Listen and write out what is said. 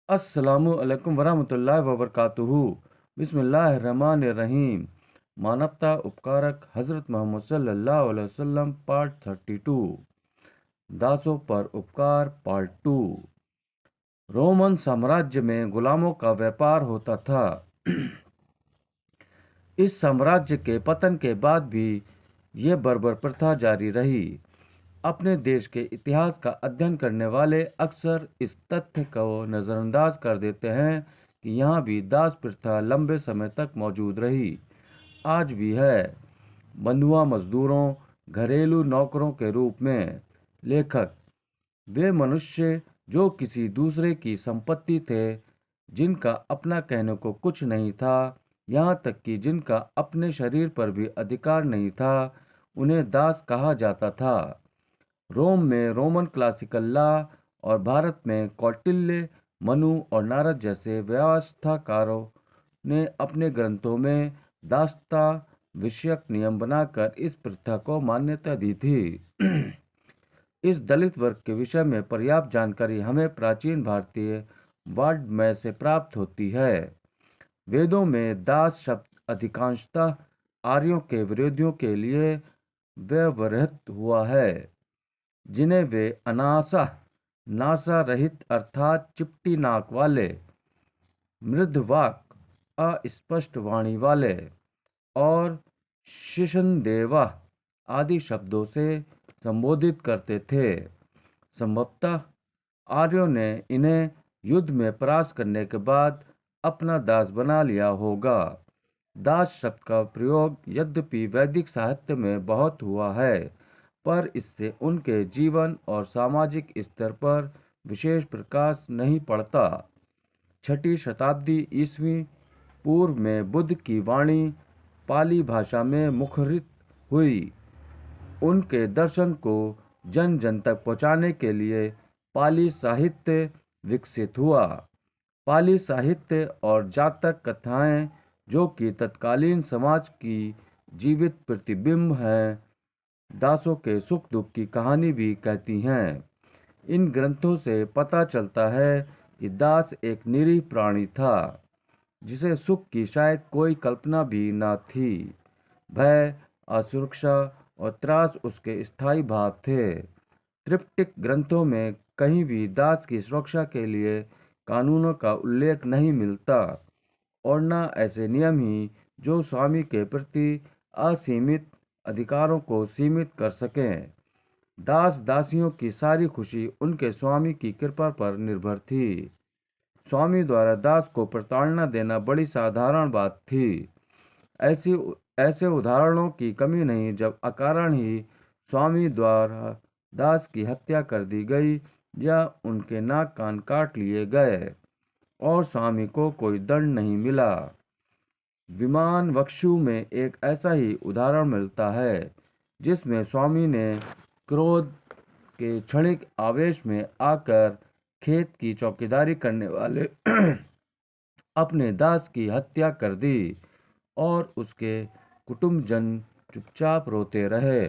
अस्सलामु अलैकुम वरहमतुल्लाहि वबरकातुहू। बिस्मिल्लाहिर्रहमानिर्रहीम। मानवता उपकारक हज़रत मोहम्मद सल्लल्लाहु अलैहि वसल्लम पार्ट 32। दासों पर उपकार पार्ट 2। रोमन साम्राज्य में गुलामों का व्यापार होता था। इस साम्राज्य के पतन के बाद भी यह बर्बर प्रथा जारी रही। अपने देश के इतिहास का अध्ययन करने वाले अक्सर इस तथ्य को नज़रअंदाज कर देते हैं कि यहाँ भी दास प्रथा लंबे समय तक मौजूद रही, आज भी है। बंधुआ मजदूरों, घरेलू नौकरों के रूप में। लेखक वे मनुष्य जो किसी दूसरे की संपत्ति थे, जिनका अपना कहने को कुछ नहीं था, यहाँ तक कि जिनका अपने शरीर पर भी अधिकार नहीं था, उन्हें दास कहा जाता था। रोम में रोमन क्लासिकल लॉ और भारत में कौटिल्य, मनु और नारद जैसे व्यवस्थाकारों ने अपने ग्रंथों में दासता विषयक नियम बनाकर इस प्रथा को मान्यता दी थी। इस दलित वर्ग के विषय में पर्याप्त जानकारी हमें प्राचीन भारतीय वाङ्मय से प्राप्त होती है। वेदों में दास शब्द अधिकांशतः आर्यों के विरोधियों के लिए व्यवहृत हुआ है, जिन्हें वे अनासा, नासा रहित अर्थात चिपटी नाक वाले, मृदवाक, अस्पष्ट वाणी वाले और शिशनदेवा आदि शब्दों से संबोधित करते थे। संभवतः आर्यों ने इन्हें युद्ध में परास्त करने के बाद अपना दास बना लिया होगा। दास शब्द का प्रयोग यद्यपि वैदिक साहित्य में बहुत हुआ है, पर इससे उनके जीवन और सामाजिक स्तर पर विशेष प्रकाश नहीं पड़ता। 6ठी शताब्दी ईस्वी पूर्व में बुद्ध की वाणी पाली भाषा में मुखरित हुई। उनके दर्शन को जन जन तक पहुँचाने के लिए पाली साहित्य विकसित हुआ। पाली साहित्य और जातक कथाएं, जो कि तत्कालीन समाज की जीवित प्रतिबिंब हैं, दासों के सुख दुख की कहानी भी कहती हैं। इन ग्रंथों से पता चलता है कि दास एक निरीह प्राणी था, जिसे सुख की शायद कोई कल्पना भी न थी। भय, असुरक्षा और त्रास उसके स्थायी भाव थे। त्रिपिटक ग्रंथों में कहीं भी दास की सुरक्षा के लिए कानूनों का उल्लेख नहीं मिलता, और न ऐसे नियम ही जो स्वामी के प्रति असीमित अधिकारों को सीमित कर सकें। दास दासियों की सारी खुशी उनके स्वामी की कृपा पर निर्भर थी। स्वामी द्वारा दास को प्रताड़ना देना बड़ी साधारण बात थी। ऐसे उदाहरणों की कमी नहीं जब अकारण ही स्वामी द्वारा दास की हत्या कर दी गई या उनके नाक कान काट लिए गए और स्वामी को कोई दंड नहीं मिला। विमान वक्षु में एक ऐसा ही उदाहरण मिलता है, जिसमें स्वामी ने क्रोध के क्षणिक आवेश में आकर खेत की चौकीदारी करने वाले अपने दास की हत्या कर दी और उसके कुटुंबजन चुपचाप रोते रहे।